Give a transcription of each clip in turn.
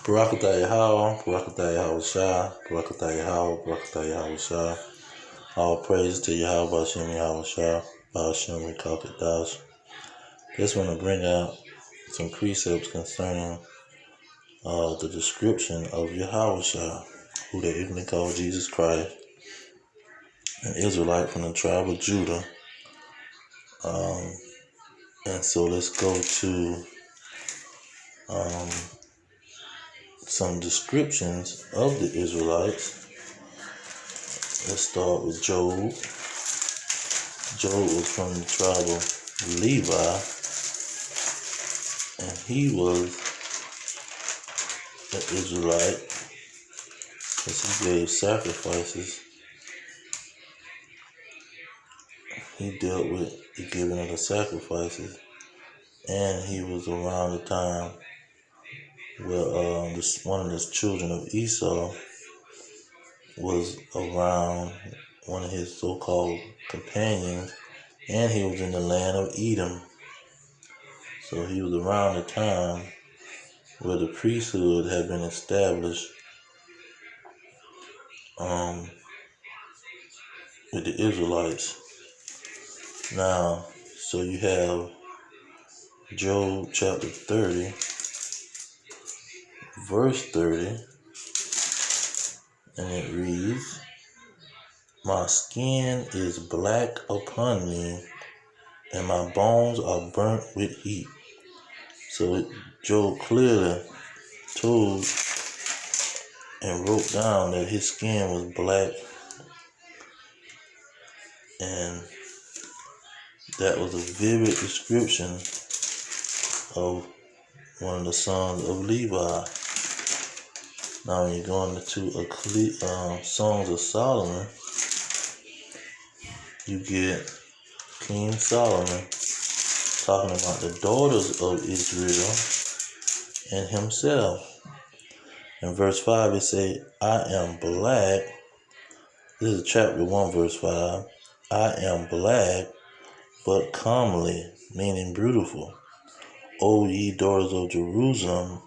Barakatah Yahawah, Barakatah YAHAWASHI, Barakatah Yahawah, Barakatah YAHAWASHI. All praise to YAHAWASHI, YAHAWASHI, Ba'ashem Rekakadash. Just want to bring out some precepts concerning the description of Yahawashi, who they even call Jesus Christ, an Israelite from the tribe of Judah. And so let's go to some descriptions of the Israelites. Let's start with Job. Job was from the tribe of Levi, and he was an Israelite because he gave sacrifices. He dealt with the giving of the sacrifices, and he was around the time where one of the children of Esau was around one of his so-called companions, and he was in the land of Edom. So he was around the time where the priesthood had been established with the Israelites. Now, so you have Job chapter 30, verse 30, and it reads, "My skin is black upon me, and my bones are burnt with heat." So Job clearly told and wrote down that his skin was black, and that was a vivid description of one of the sons of Levi. Now when you go into Songs of Solomon, you get King Solomon talking about the daughters of Israel and himself. In verse 5 it says, "I am black." This is chapter 1, verse 5. "I am black, but comely," meaning beautiful, "O ye daughters of Jerusalem,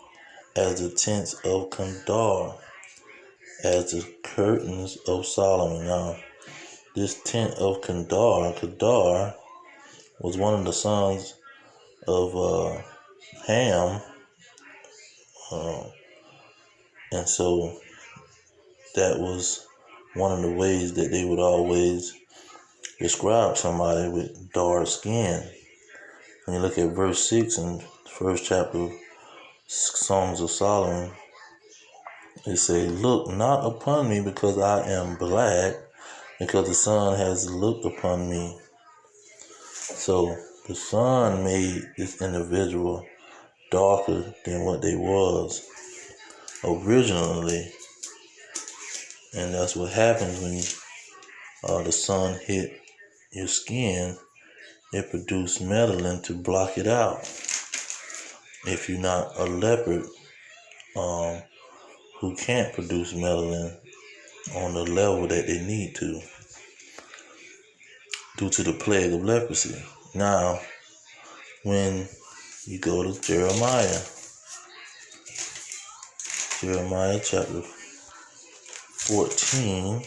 as the tents of Kedar, as the curtains of Solomon." Now, this tent of Kedar was one of the sons of Ham, and so that was one of the ways that they would always describe somebody with dark skin. When you look at verse 6 in the first chapter of Songs of Solomon, it says, "Look not upon me because I am black, because the sun has looked upon me." So the sun made this individual darker than what they was originally. And that's what happens when the sun hit your skin. It produces melanin to block it out. If you're not a leopard who can't produce melanin on the level that they need to, due to the plague of leprosy. Now, when you go to Jeremiah chapter 14,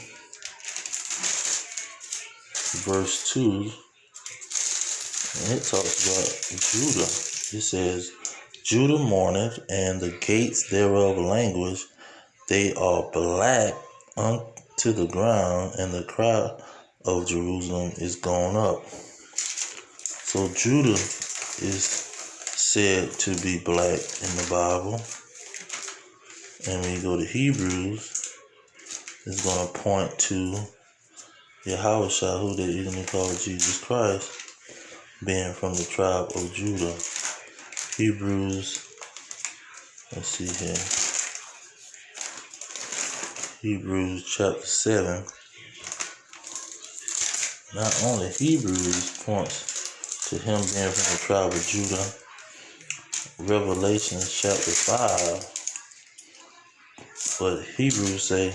verse 2, and it talks about Judah. It says, "Judah mourneth, and the gates thereof languish. They are black unto the ground, and the cry of Jerusalem is gone up." So Judah is said to be black in the Bible. And when you go to Hebrews, it's going to point to Yahawashi, who they even call Jesus Christ, being from the tribe of Judah. Hebrews, let's see here. Hebrews chapter 7. Not only Hebrews points to him being from the tribe of Judah, Revelation chapter 5, but Hebrews say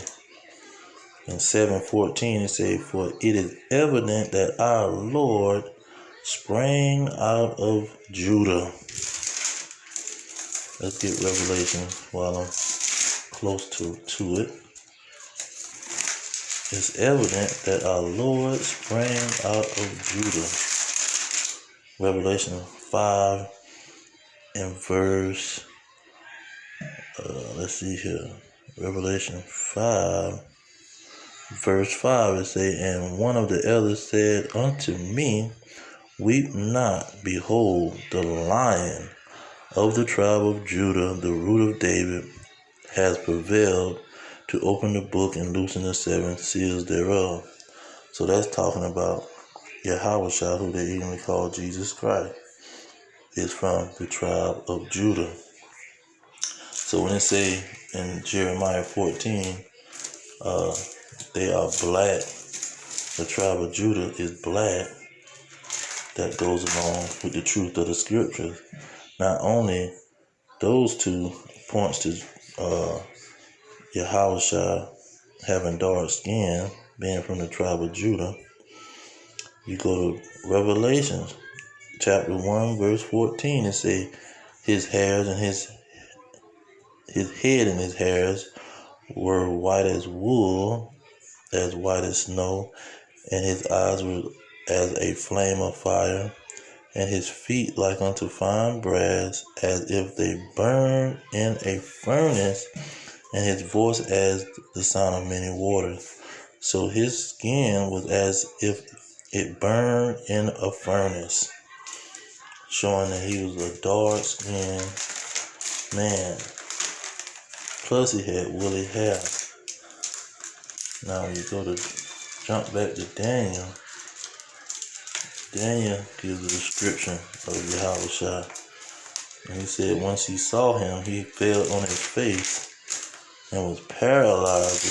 in 7:14, it say, "For it is evident that our Lord sprang out of Judah." Let's get Revelation while I'm close to it. It's evident that our Lord sprang out of Judah. Revelation 5 and verse, let's see here. Revelation 5, verse 5, it say, and one of the elders said unto me, weep not, behold, the Lion of the tribe of Judah, the root of David, has prevailed to open the book and loosen the 7 seals thereof. So that's talking about YAHAWASHI, who they even call Jesus Christ, is from the tribe of Judah. So when it say in Jeremiah 14, they are black, the tribe of Judah is black, that goes along with the truth of the scriptures. Not only those two points to YAHAWASHI having dark skin, being from the tribe of Judah. You go to Revelation chapter 1 verse 14, it say his hairs and his head and his hairs were white as wool, as white as snow, and his eyes were as a flame of fire, and his feet like unto fine brass, as if they burned in a furnace, and his voice as the sound of many waters. So his skin was as if it burned in a furnace, showing that he was a dark-skinned man. Plus he had woolly hair. Now you jump back to Daniel. Daniel gives a description of YAHAWASHI. And he said once he saw him, he fell on his face and was paralyzed. The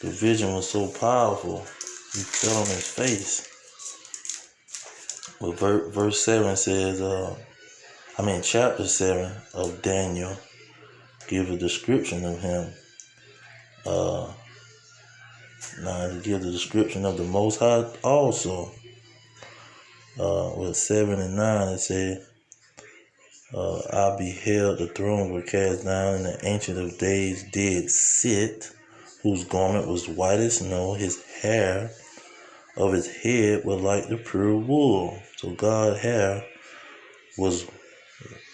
vision was so powerful, he fell on his face. But verse 7 says, chapter 7 of Daniel gives a description of him. Now it gives a description of the Most High also. With 7 and 9 it says, I beheld the thrones were cast down, and the Ancient of Days did sit, whose garment was white as snow, his hair of his head was like the pure wool. So God's hair was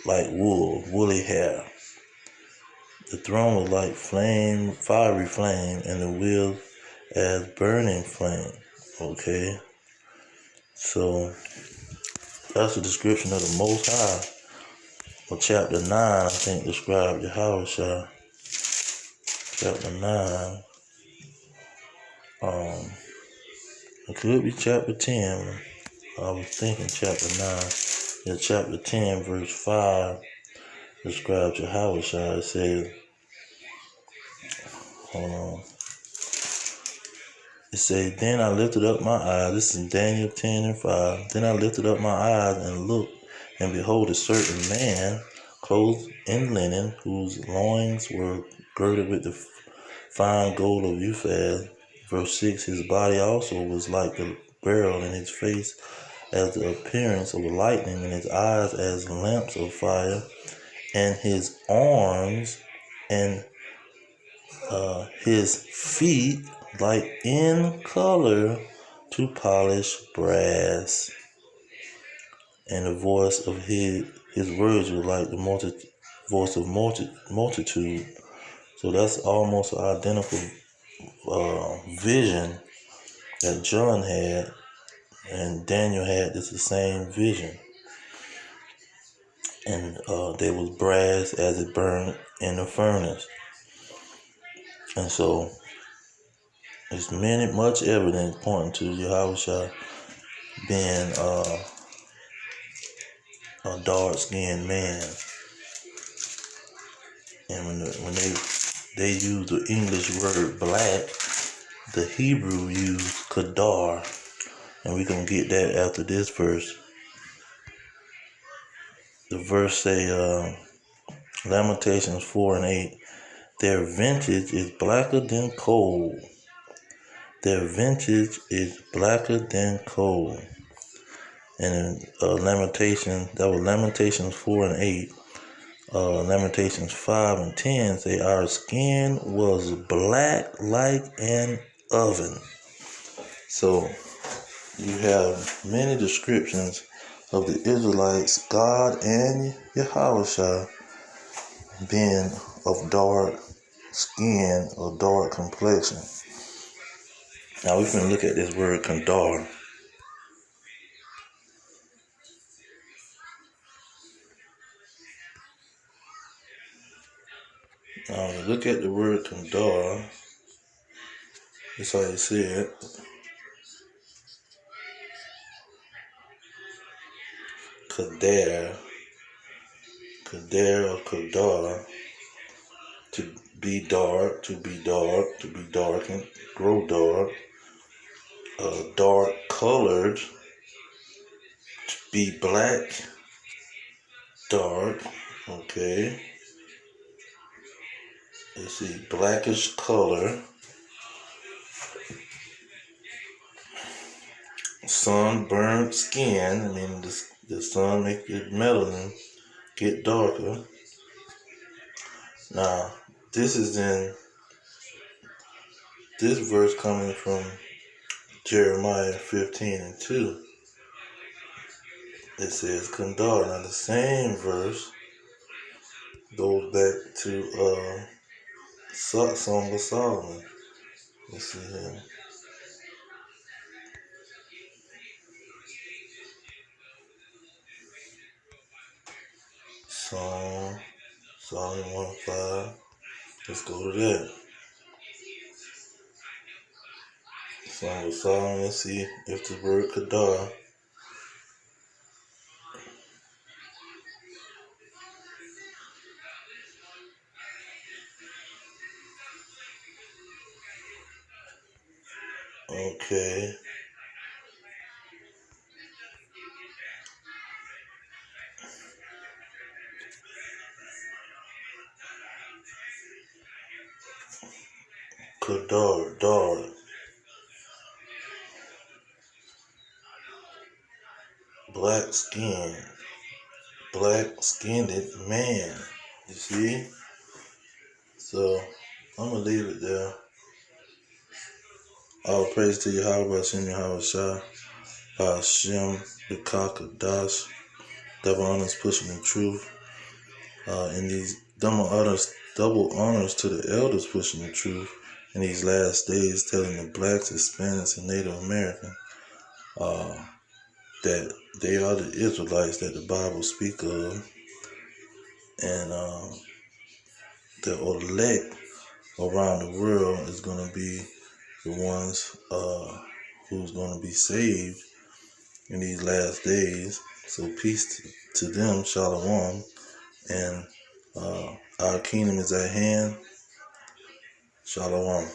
like wool, woolly hair. The throne was like flame, fiery flame, and the wheels as burning flame. Okay, so that's a description of the Most High. Well, chapter 9, I think, described YAHAWASHI. Chapter 9. It could be chapter 10. I was thinking chapter 9. Yeah, chapter 10, verse 5 describes YAHAWASHI. It says, hold on. It says, then I lifted up my eyes. This is Daniel 10 and 5. Then I lifted up my eyes and looked, and behold, a certain man, clothed in linen, whose loins were girded with the fine gold of Uphaz. Verse 6, his body also was like the beryl, and his face as the appearance of lightning, and his eyes as lamps of fire, and his arms and his feet like in color to polished brass. And the voice of his words was like the voice of multitude. So that's almost an identical vision that John had, and Daniel had. This the same vision. And there was brass as it burned in the furnace. And so there's much evidence pointing to YAHAWASHI being a dark-skinned man. And when they use the English word black, the Hebrew used kadar, and we're going to get that after this verse. The verse say, Lamentations 4 and 8, their vintage is blacker than coal. Their vintage is blacker than coal. And in Lamentation, that was Lamentations 4 and 8. Lamentations 5 and 10 say, our skin was black like an oven. So you have many descriptions of the Israelites, God and YAHAWASHI, being of dark skin or dark complexion. Now we're going to look at this word kandar. Now when you look at the word kandar, that's how you say it. Kadar or kadar, to be dark, to be darkened, grow dark, dark colored, to be black, dark, okay. Let's see, blackish color, sunburned skin. I mean, the sun make your melanin get darker. Now, this verse coming from Jeremiah 15 and 2. It says kandar. Now, the same verse goes back to Song of Solomon. Let's see here. Psalm 105. Let's go to that. Song of Solomon. Let's see if the word kadar. Okay. Kadar, dark. Black skin. Black-skinned man. You see? So, I'm going to leave it there. All praise to Yahweh, Hashem, YAHAWASHI, Hashem, Bekakadash, double honors pushing the truth. And these double honors to the elders pushing the truth in these last days, telling the blacks, Hispanics, and Native American that they are the Israelites that the Bible speak of, and the elect around the world is going to be the ones who's going to be saved in these last days. So peace to them, Shalom, and our kingdom is at hand. Shalom.